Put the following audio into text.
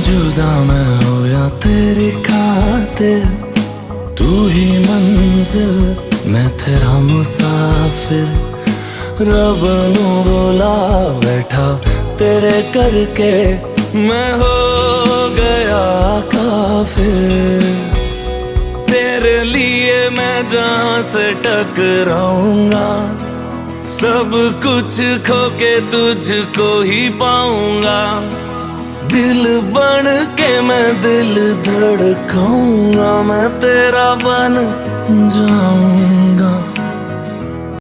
जुदा मैं हो या तेरी खातिर, तू ही मंजिल मैं तेरा मुसाफिर। रब नू बोला बैठा तेरे करके, मैं हो गया काफिर। तेरे लिए मैं जहां से टकराऊंगा, सब कुछ खो के तुझको ही पाऊंगा। दिल बन के मैं दिल धड़काऊंगा, मैं तेरा बन जाऊंगा।